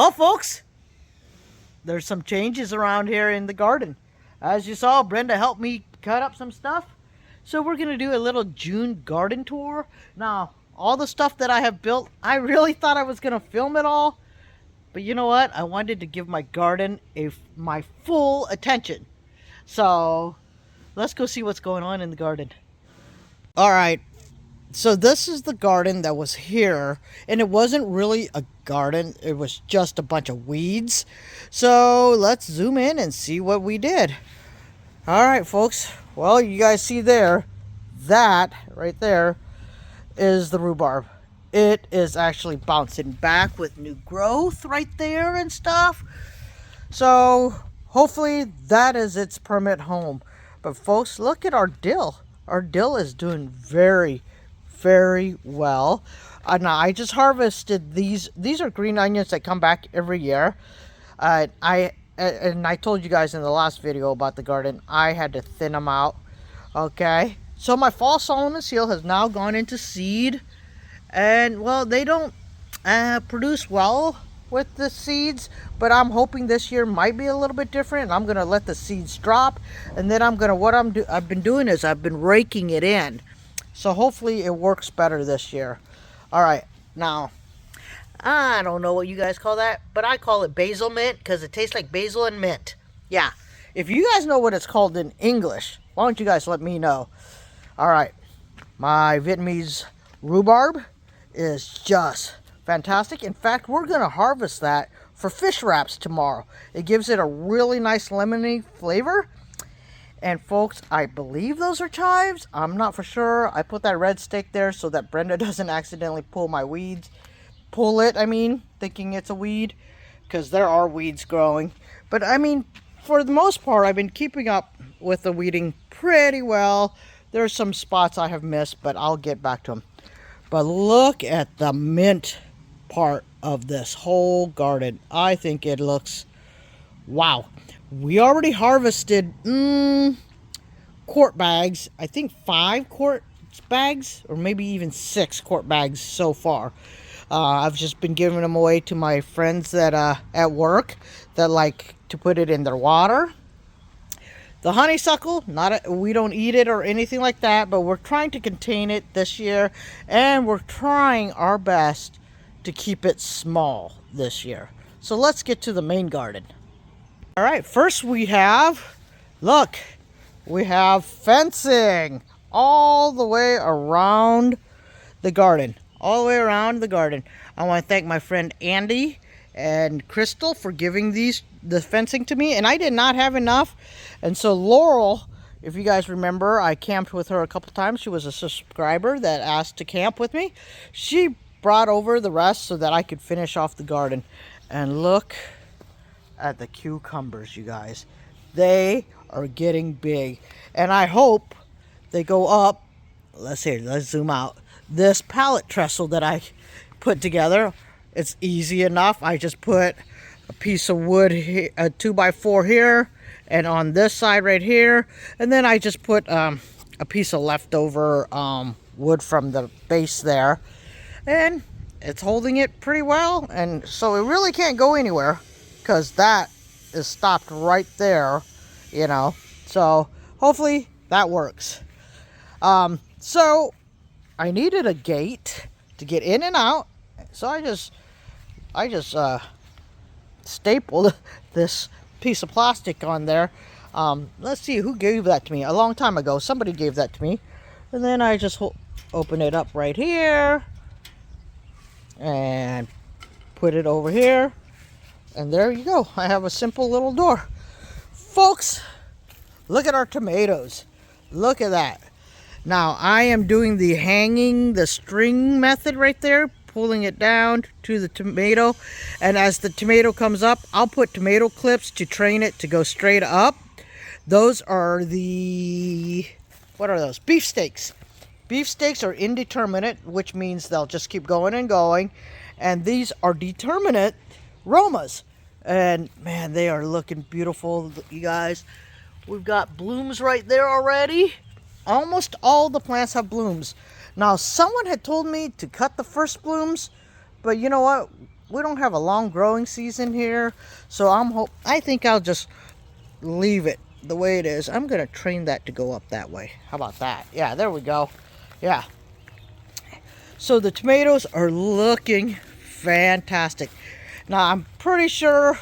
Well, folks, there's some changes around here in the garden. As you saw, Brenda helped me cut up some stuff. So we're going to do a little June garden tour. Now, all the stuff that I have built, I really thought I was going to film it all. But you know what? I wanted to give my garden my full attention. So let's go see what's going on in the garden. All right. So this is the garden that was here, and it wasn't really a garden, it was just a bunch of weeds. So let's zoom in and see what we did. All right, folks, well, you guys see there, that right there is the rhubarb. It is actually bouncing back with new growth right there and stuff. So hopefully that is its permanent home. But folks, look at our dill. Our dill is doing very well. Now I just harvested these. These are green onions that come back every year. I told you guys in the last video about the garden, I had to thin them out. Okay, so my fall Solomon seal has now gone into seed, and well, they don't produce well with the seeds, but I'm hoping this year might be a little bit different. I'm gonna let the seeds drop, and then I've been doing is I've been raking it in. So hopefully it works better this year. All right, now, I don't know what you guys call that, but I call it basil mint because it tastes like basil and mint. Yeah, if you guys know what it's called in English, why don't you guys let me know? All right, my Vietnamese rhubarb is just fantastic. In fact, we're going to harvest that for fish wraps tomorrow. It gives it a really nice lemony flavor. And folks, I believe those are chives. I'm not for sure. I put that red stick there so that Brenda doesn't accidentally pull my weeds. Pull it, I mean, thinking it's a weed. Because there are weeds growing. But I mean, for the most part, I've been keeping up with the weeding pretty well. There's some spots I have missed, but I'll get back to them. But look at the mint part of this whole garden. I think it looks wow. We already harvested quart bags. I think 5 quart bags, or maybe even 6 quart bags so far. I've just been giving them away to my friends that at work that like to put it in their water. The honeysuckle, we don't eat it or anything like that, but we're trying to contain it this year, and we're trying our best to keep it small this year. So let's get to the main garden. All right, first we have fencing all the way around the garden. All the way around the garden. I want to thank my friend Andy and Crystal for giving the fencing to me, and I did not have enough. And so Laurel, if you guys remember, I camped with her a couple times. She was a subscriber that asked to camp with me. She brought over the rest so that I could finish off the garden. And look at the cucumbers, you guys. They are getting big, and I hope they go up. Let's zoom out. This pallet trestle that I put together, it's easy enough. I just put a piece of wood here, a 2x4 here, and on this side right here, and then I just put a piece of leftover wood from the base there, and it's holding it pretty well. And so it really can't go anywhere, because that is stopped right there, you know. So hopefully that works. So I needed a gate to get in and out, so I just stapled this piece of plastic on there. Let's see who gave that to me. A long time ago, somebody gave that to me, and then I just open it up right here and put it over here. And there you go. I have a simple little door. Folks, look at our tomatoes. Look at that. Now, I am doing the string method right there, pulling it down to the tomato. And as the tomato comes up, I'll put tomato clips to train it to go straight up. Those are what are those? Beef steaks. Beef steaks are indeterminate, which means they'll just keep going and going. And these are determinate Romas, and man, they are looking beautiful, you guys. We've got blooms right there already. Almost all the plants have blooms. Now, someone had told me to cut the first blooms, but you know what? we don't have a long growing season here, so I think I'll just leave it the way it is. I'm gonna train that to go up that way. How about that? Yeah, there we go. Yeah. So the tomatoes are looking fantastic. Now I'm pretty sure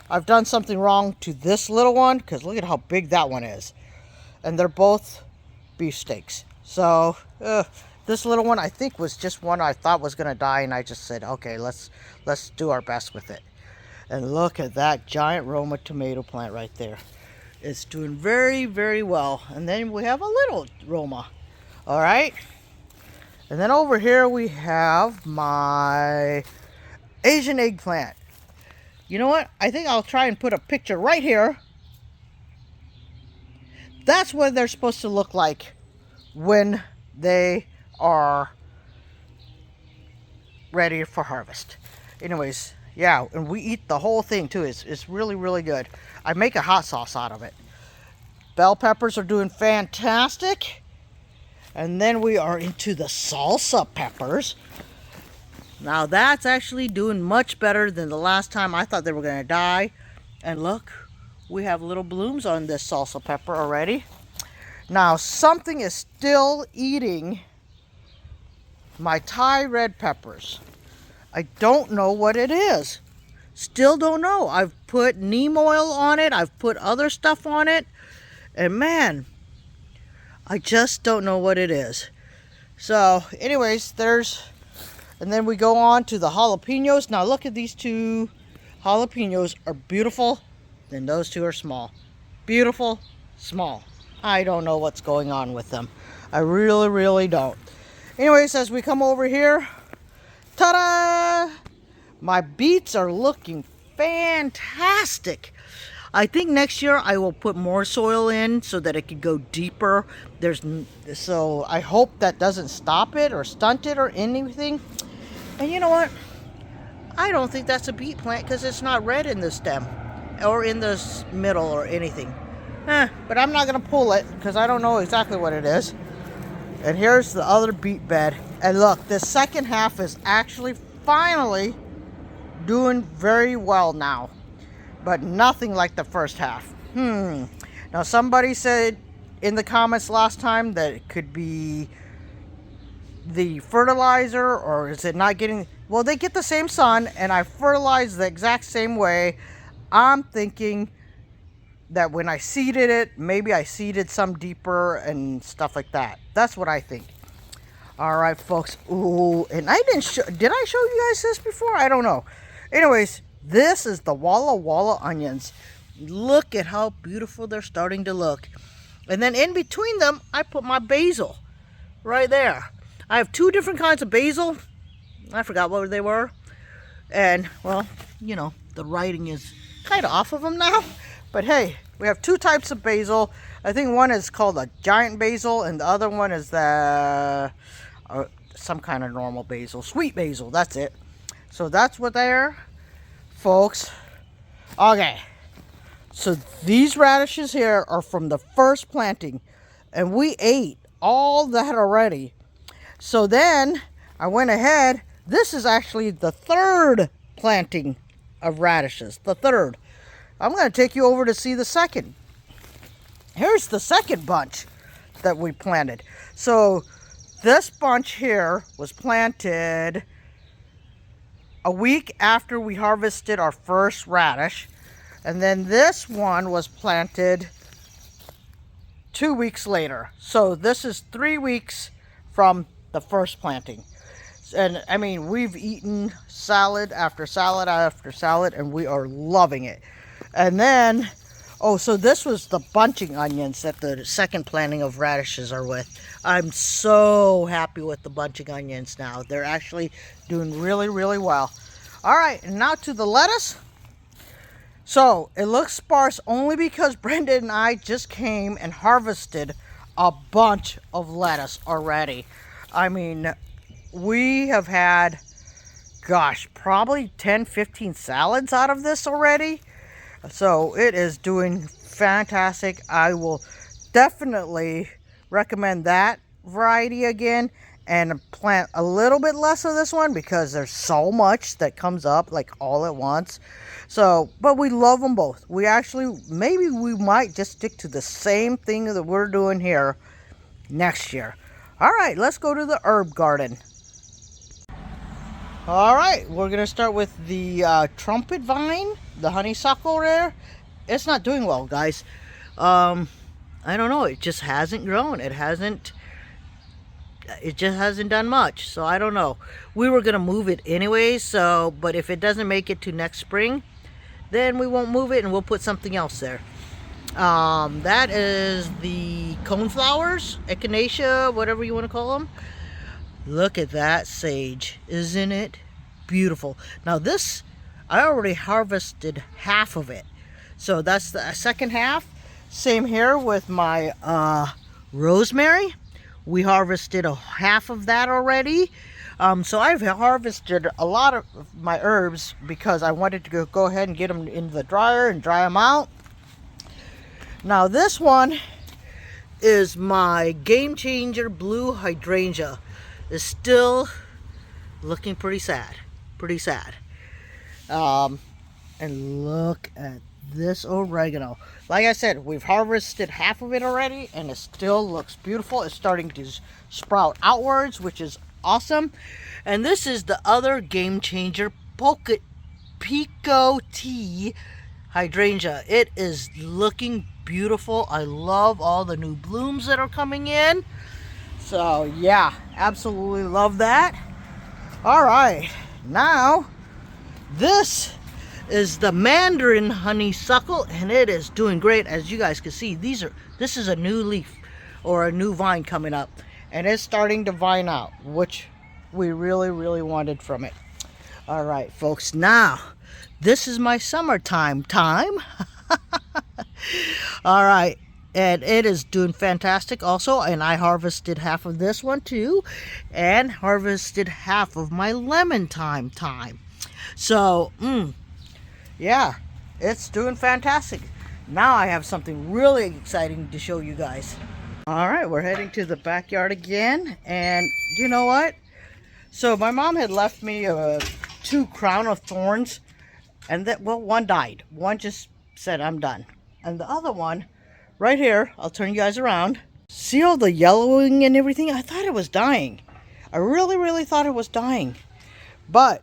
I've done something wrong to this little one, because look at how big that one is. And they're both beefsteaks. So this little one I think was just one I thought was gonna die, and I just said, okay, let's do our best with it. And look at that giant Roma tomato plant right there. It's doing very, very well. And then we have a little Roma. All right. And then over here we have my Asian eggplant. You know what? I think I'll try and put a picture right here. That's what they're supposed to look like when they are ready for harvest. Anyways, yeah, and we eat the whole thing too. It's really, really good. I make a hot sauce out of it. Bell peppers are doing fantastic. And then we are into the salsa peppers. Now that's actually doing much better than the last time. I thought they were going to die. And look, we have little blooms on this salsa pepper already. Now something is still eating my Thai red peppers. I don't know what it is. Still don't know. I've put neem oil on it. I've put other stuff on it. And man, I just don't know what it is. So anyways, and then we go on to the jalapenos. Now look at these two jalapenos are beautiful. Then those two are small. Beautiful, small. I don't know what's going on with them. I really, really don't. Anyways, as we come over here, ta-da! My beets are looking fantastic. I think next year I will put more soil in so that it could go deeper. So I hope that doesn't stop it or stunt it or anything. And you know what? I don't think that's a beet plant because it's not red in the stem or in the middle or anything. But I'm not going to pull it because I don't know exactly what it is. And here's the other beet bed. And look, the second half is actually finally doing very well now. But nothing like the first half. Now somebody said in the comments last time that it could be the fertilizer, or is it not getting... Well, they get the same sun and I fertilize the exact same way. I'm thinking that when I seeded it, maybe I seeded some deeper and stuff like that. That's what I think. All right, folks. Ooh, and I didn't show... Did I show you guys this before? I don't know. Anyways, this is the Walla Walla onions. Look at how beautiful they're starting to look. And then in between them, I put my basil right there. I have two different kinds of basil. I forgot what they were. And, well, you know, the writing is kind of off of them now. But hey, we have two types of basil. I think one is called a giant basil, and the other one is some kind of normal basil. Sweet basil, that's it. So that's what they're... Folks, okay, so these radishes here are from the first planting, and we ate all that already. So then I went ahead. This is actually the third planting of radishes, the third. I'm going to take you over to see the second. Here's the second bunch that we planted. So this bunch here was planted a week after we harvested our first radish. And then this one was planted 2 weeks later. So this is 3 weeks from the first planting. And I mean, we've eaten salad after salad after salad, and we are loving it. And then, oh, so this was the bunching onions that the second planting of radishes are with. I'm so happy with the bunching onions now. They're actually doing really, really well. All right, and now to the lettuce. So it looks sparse only because Brenda and I just came and harvested a bunch of lettuce already. I mean, we have had, gosh, probably 10, 15 salads out of this already. So it is doing fantastic. I will definitely recommend that variety again. and plant a little bit less of this one because there's so much that comes up like all at once. So, but we love them both. We actually, maybe we might just stick to the same thing that we're doing here next year. All right, let's go to the herb garden. All right, we're gonna start with the trumpet vine, the honeysuckle there. It's not doing well, guys. I don't know, it just hasn't grown. It just hasn't done much, so I don't know. We were gonna move it anyway, so, but if it doesn't make it to next spring, then we won't move it and we'll put something else there. That is the coneflowers, echinacea, whatever you want to call them. Look at that sage. Isn't it beautiful? Now this, I already harvested half of it. So that's the second half. Same here with my rosemary. We harvested a half of that already. So I've harvested a lot of my herbs because I wanted to go ahead and get them into the dryer and dry them out. Now this one is my Game Changer blue hydrangea. Is still looking pretty sad. And look at this oregano. Like I said, we've harvested half of it already and it still looks beautiful. It's starting to sprout outwards, which is awesome. And this is the other Game Changer Pico Tea hydrangea. It is looking beautiful. I love all the new blooms that are coming in. So yeah, absolutely love that. All right, now this is the Mandarin honeysuckle and it is doing great. As you guys can see, this is a new leaf or a new vine coming up and it's starting to vine out, which we really wanted from it. All right, folks, now this is my summertime time. All right. And it is doing fantastic also. And I harvested half of this one too. And harvested half of my lemon time. So, yeah, it's doing fantastic. Now I have something really exciting to show you guys. All right, we're heading to the backyard again. And you know what? So my mom had left me 2 crown of thorns. And that, well, one died. One just said, I'm done. And the other one, right here, I'll turn you guys around. See all the yellowing and everything? I thought it was dying. I really thought it was dying. But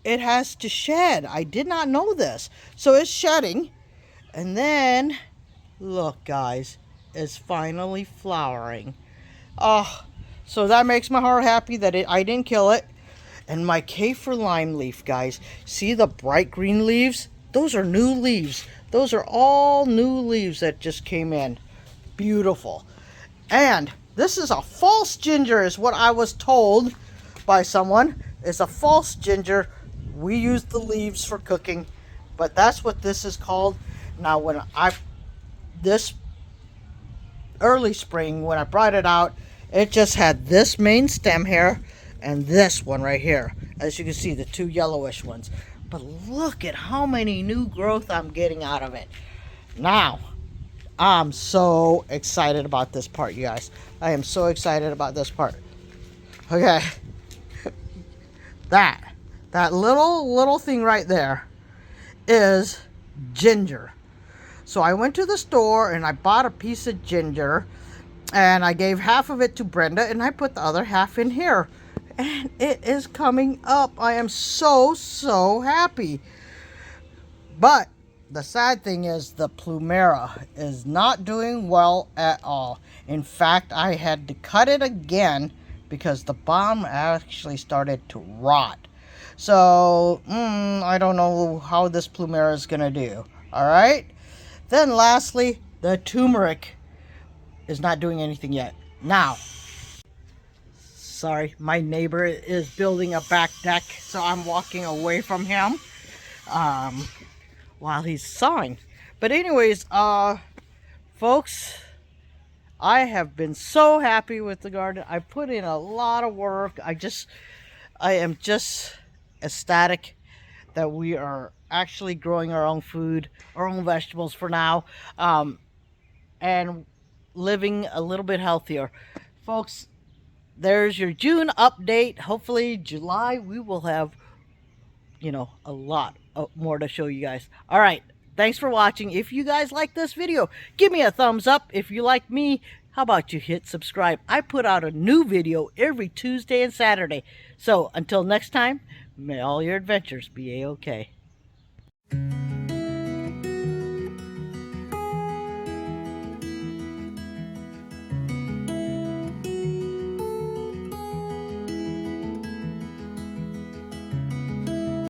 it has to shed. I did not know this. So it's shedding. And then, look guys, it's finally flowering. Oh, so that makes my heart happy that I didn't kill it. And my kaffir lime leaf, guys. See the bright green leaves? Those are new leaves. Those are all new leaves that just came in. Beautiful. And this is a false ginger is what I was told by someone. It's a false ginger. We use the leaves for cooking, but that's what this is called. Now when this early spring, when I brought it out, it just had this main stem here and this one right here. As you can see, the 2 yellowish ones. But look at how many new growth I'm getting out of it. Now, I'm so excited about this part, you guys. I am so excited about this part. Okay. That little thing right there is ginger. So I went to the store and I bought a piece of ginger and I gave half of it to Brenda and I put the other half in here. And it is coming up. I am so happy. But the sad thing is the plumera is not doing well at all. In fact, I had to cut it again because the bomb actually started to rot. So, I don't know how this plumera is going to do. Alright? Then lastly, the turmeric is not doing anything yet. Now, sorry, my neighbor is building a back deck, so I'm walking away from him while he's sawing. But anyways, folks, I have been so happy with the garden. I put in a lot of work. I am just ecstatic that we are actually growing our own food, our own vegetables for now, and living a little bit healthier. Folks, there's your June update. Hopefully, July we will have, a lot more to show you guys. All right. Thanks for watching. If you guys like this video, give me a thumbs up. If you like me, how about you hit subscribe? I put out a new video every Tuesday and Saturday. So until next time, may all your adventures be A-OK.